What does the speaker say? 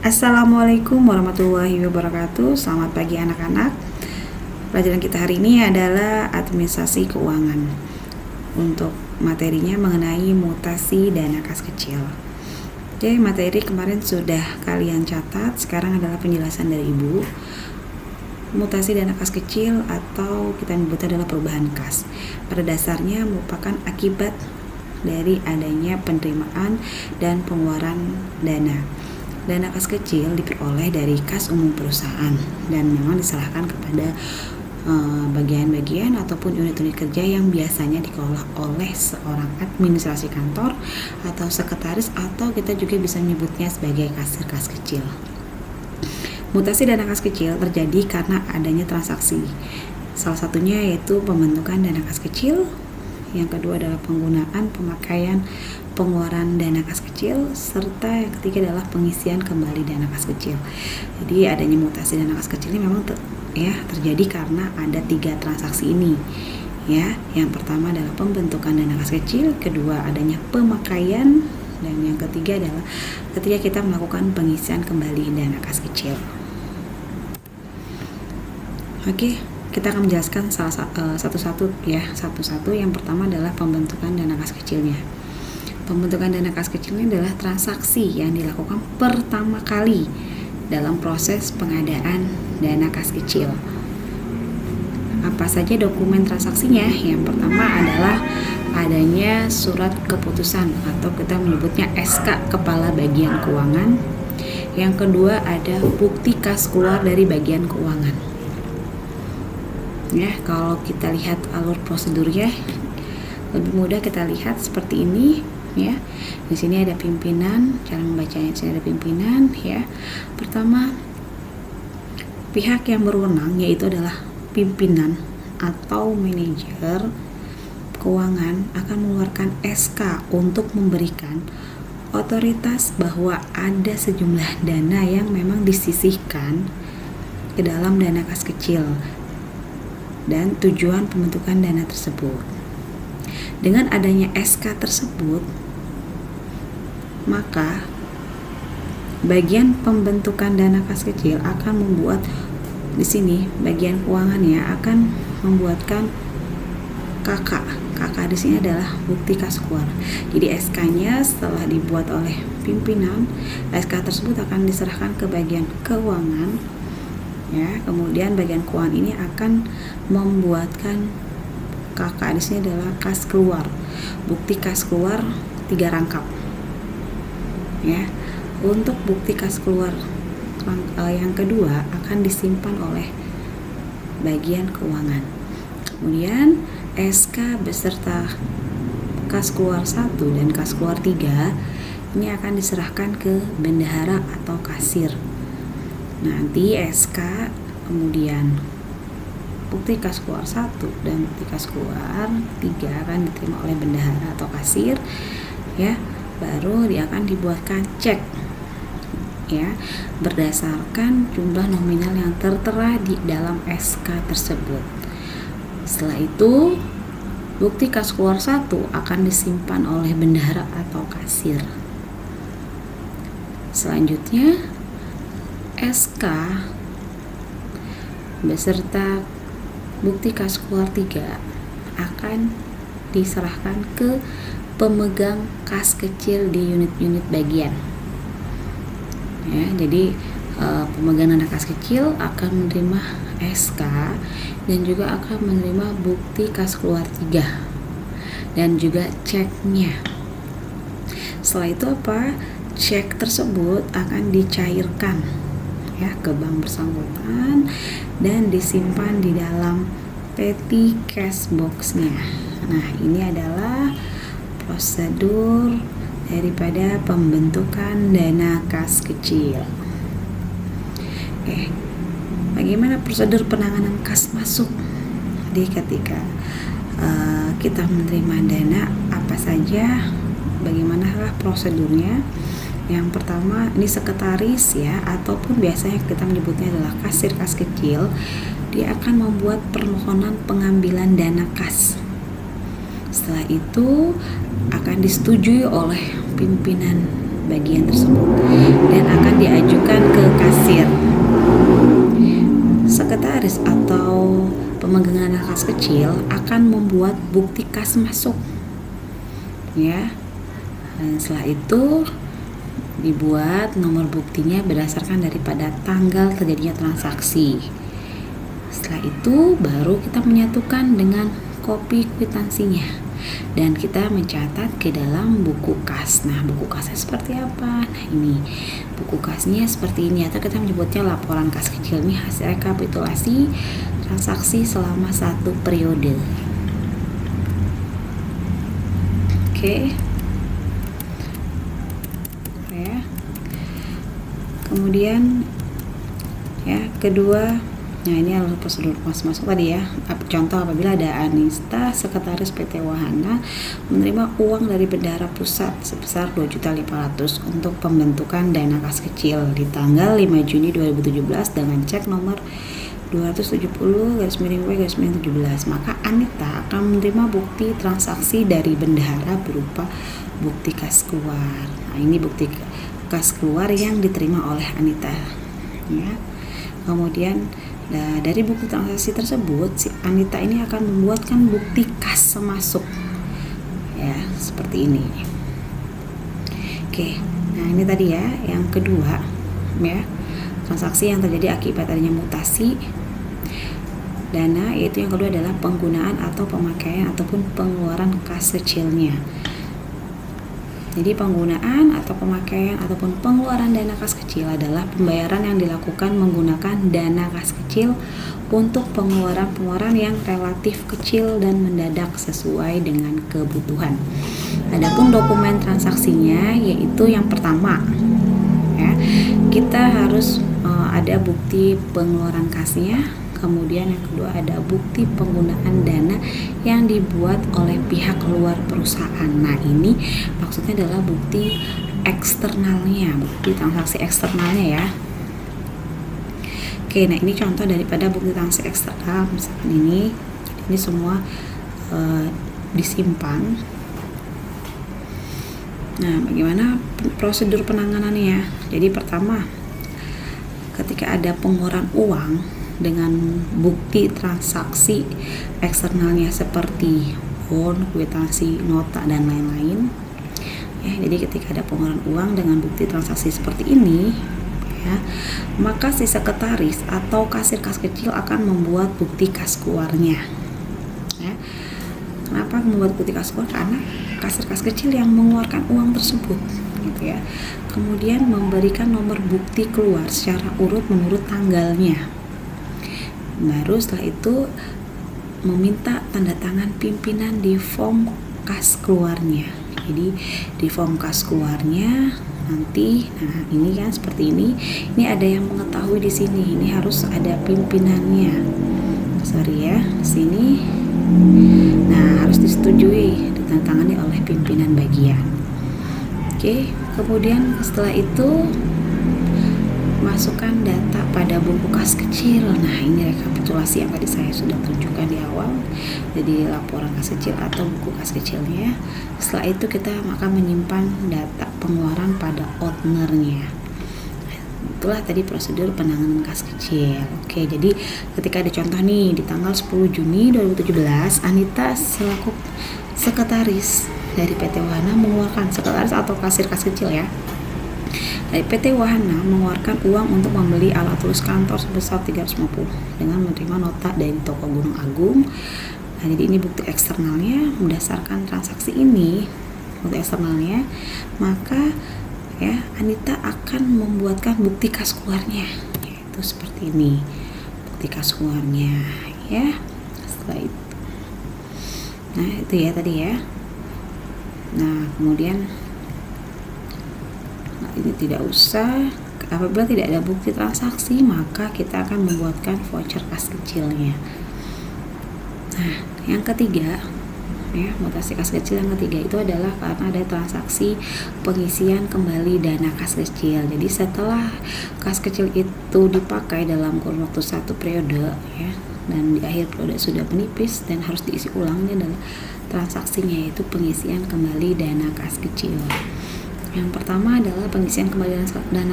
Assalamualaikum warahmatullahi wabarakatuh. Selamat pagi anak-anak. Pelajaran kita hari ini adalah administrasi keuangan. Untuk materinya mengenai mutasi dana kas kecil. Oke, materi kemarin sudah kalian catat. Sekarang adalah penjelasan dari Ibu. Mutasi dana kas kecil atau kita menyebutnya adalah perubahan kas. Pada dasarnya merupakan akibat dari adanya penerimaan dan pengeluaran dana. Dana kas kecil diperoleh dari kas umum perusahaan dan memang diserahkan kepada bagian-bagian ataupun unit-unit kerja yang biasanya dikelola oleh seorang administrasi kantor atau sekretaris, atau kita juga bisa menyebutnya sebagai kasir kas kecil. Mutasi dana kas kecil terjadi karena adanya transaksi. Salah satunya yaitu pembentukan dana kas kecil. Yang kedua adalah penggunaan, pemakaian, pengeluaran dana kas kecil, serta yang ketiga adalah pengisian kembali dana kas kecil. Jadi adanya mutasi dana kas kecil ini memang terjadi karena ada 3 transaksi ini. Ya, yang pertama adalah pembentukan dana kas kecil, kedua adanya pemakaian, dan yang ketiga adalah ketika kita melakukan pengisian kembali dana kas kecil. Oke. Kita akan menjelaskan satu-satu. Yang pertama adalah pembentukan dana kas kecilnya. Pembentukan dana kas kecil ini adalah transaksi yang dilakukan pertama kali dalam proses pengadaan dana kas kecil. Apa saja dokumen transaksinya? Yang pertama adalah adanya surat keputusan atau kita menyebutnya SK Kepala Bagian Keuangan. Yang kedua ada bukti kas keluar dari bagian keuangan. Ya, kalau kita lihat alur prosedurnya lebih mudah, kita lihat seperti ini ya. Di sini ada pimpinan, cara membacanya di sini ada pimpinan ya. Pertama, pihak yang berwenang yaitu adalah pimpinan atau manajer keuangan akan mengeluarkan SK untuk memberikan otoritas bahwa ada sejumlah dana yang memang disisihkan ke dalam dana kas kecil dan tujuan pembentukan dana tersebut. Dengan adanya SK tersebut, maka bagian pembentukan dana kas kecil akan membuat di sini bagian keuangannya akan membuatkan KK di sini adalah bukti kas keluar. Jadi SK-nya setelah dibuat oleh pimpinan, SK tersebut akan diserahkan ke bagian keuangan. Ya, kemudian bagian keuangan ini akan membuatkan KK di sini adalah kas keluar. Bukti kas keluar 3 rangkap. Ya. Untuk bukti kas keluar yang kedua akan disimpan oleh bagian keuangan. Kemudian SK beserta kas keluar 1 dan kas keluar 3 ini akan diserahkan ke bendahara atau kasir. Nanti SK kemudian bukti kas keluar 1 dan bukti kas keluar 3 akan diterima oleh bendahara atau kasir ya, baru dia akan dibuatkan cek ya berdasarkan jumlah nominal yang tertera di dalam SK tersebut. Setelah itu bukti kas keluar 1 akan disimpan oleh bendahara atau kasir. Selanjutnya SK beserta bukti kas keluar 3 akan diserahkan ke pemegang kas kecil di unit-unit bagian. Ya, jadi pemegang dana kas kecil akan menerima SK dan juga akan menerima bukti kas keluar 3 dan juga ceknya. Setelah itu cek tersebut akan dicairkan ya ke bank bersangkutan dan disimpan di dalam petty cash box-nya. Nah, ini adalah prosedur daripada pembentukan dana kas kecil. Bagaimana prosedur penanganan kas masuk? Jadi ketika kita menerima dana apa saja, bagaimanakah prosedurnya? Yang pertama ini sekretaris ya, ataupun biasanya kita menyebutnya adalah kasir kas kecil. Dia akan membuat permohonan pengambilan dana kas. Setelah itu akan disetujui oleh pimpinan bagian tersebut dan akan diajukan kasir. Sekretaris atau pemegang dana kas kecil akan membuat bukti kas masuk, ya. Dan setelah itu dibuat nomor buktinya berdasarkan daripada tanggal terjadinya transaksi. Setelah itu baru kita menyatukan dengan kopi kwitansinya dan kita mencatat ke dalam buku kas. Nah, buku kasnya seperti apa? Nah, ini buku kasnya seperti ini, atau kita menyebutnya laporan kas kecil. Ini hasil rekapitulasi transaksi selama 1 periode. Oke. Ya. Kemudian ya, kedua, nah ini adalah prosedur masuk tadi ya. Contoh, apabila ada Anista, sekretaris PT Wahana, menerima uang dari Bendahara Pusat sebesar 2.500.000 untuk pembentukan dana kas kecil di tanggal 5 Juni 2017 dengan cek nomor 270/W/17, maka Anita akan menerima bukti transaksi dari bendahara berupa bukti kas keluar. Nah, ini bukti kas keluar yang diterima oleh Anita, ya. Kemudian dari bukti transaksi tersebut, si Anita ini akan membuatkan bukti kas masuk, ya, seperti ini. Oke, nah ini tadi ya, yang kedua, ya, transaksi yang terjadi akibat adanya mutasi dana, yaitu yang kedua adalah penggunaan atau pemakaian ataupun pengeluaran kas kecilnya. Jadi penggunaan atau pemakaian ataupun pengeluaran dana kas kecil adalah pembayaran yang dilakukan menggunakan dana kas kecil untuk pengeluaran-pengeluaran yang relatif kecil dan mendadak sesuai dengan kebutuhan. Adapun dokumen transaksinya, yaitu yang pertama, ya, kita harus ada bukti pengeluaran kasnya. Kemudian yang kedua ada bukti penggunaan dana yang dibuat oleh pihak luar perusahaan. Nah, ini maksudnya adalah bukti eksternalnya, bukti transaksi eksternalnya, ya. Oke, nah ini contoh daripada bukti transaksi eksternal. Misalkan ini semua disimpan. Nah, bagaimana prosedur penanganannya? Jadi pertama, ketika ada pengeluaran uang dengan bukti transaksi eksternalnya seperti bon, kwitansi, nota, dan lain-lain, ya, jadi ketika ada pengeluaran uang dengan bukti transaksi seperti ini, ya, maka si sekretaris atau kasir kas kecil akan membuat bukti kas keluarnya, ya. Kenapa membuat bukti kas keluar? Karena kasir kas kecil yang mengeluarkan uang tersebut, gitu ya. Kemudian memberikan nomor bukti keluar secara urut menurut tanggalnya. Baru setelah itu meminta tanda tangan pimpinan di form kas keluarnya. Jadi di form kas keluarnya nanti, nah ini kan seperti ini. Ini ada yang mengetahui di sini. Ini harus ada pimpinannya. Sorry ya, sini. Nah, harus disetujui, ditandatangani oleh pimpinan bagian. Oke, kemudian setelah itu masukkan data pada buku kas kecil. Nah, ini rekapitulasi yang tadi saya sudah tunjukkan di awal. Jadi laporan kas kecil atau buku kas kecilnya. Setelah itu kita akan menyimpan data pengeluaran pada ownernya. Itulah tadi prosedur penanganan kas kecil. Oke, jadi ketika ada contoh nih, di tanggal 10 Juni 2017, Anita selaku sekretaris dari PT Wahana mengeluarkan, sekretaris atau kasir kas kecil, ya, dari PT Wahana mengeluarkan uang untuk membeli alat tulis kantor sebesar 350 dengan menerima nota dari toko Gunung Agung. Nah, jadi ini bukti eksternalnya. Berdasarkan transaksi ini, bukti eksternalnya, maka ya Anita akan membuatkan bukti kas keluarnya, yaitu seperti ini, bukti kas keluarnya, ya. Setelah itu, nah itu ya tadi ya. Nah, kemudian ini tidak usah, apabila tidak ada bukti transaksi maka kita akan membuatkan voucher kas kecilnya. Nah, yang ketiga, ya, mutasi kas kecil yang ketiga itu adalah karena ada transaksi pengisian kembali dana kas kecil. Jadi setelah kas kecil itu dipakai dalam kurun waktu 1 periode, ya, dan di akhir periode sudah menipis dan harus diisi ulang, ini adalah transaksinya, yaitu pengisian kembali dana kas kecil. Yang pertama adalah pengisian kembali dana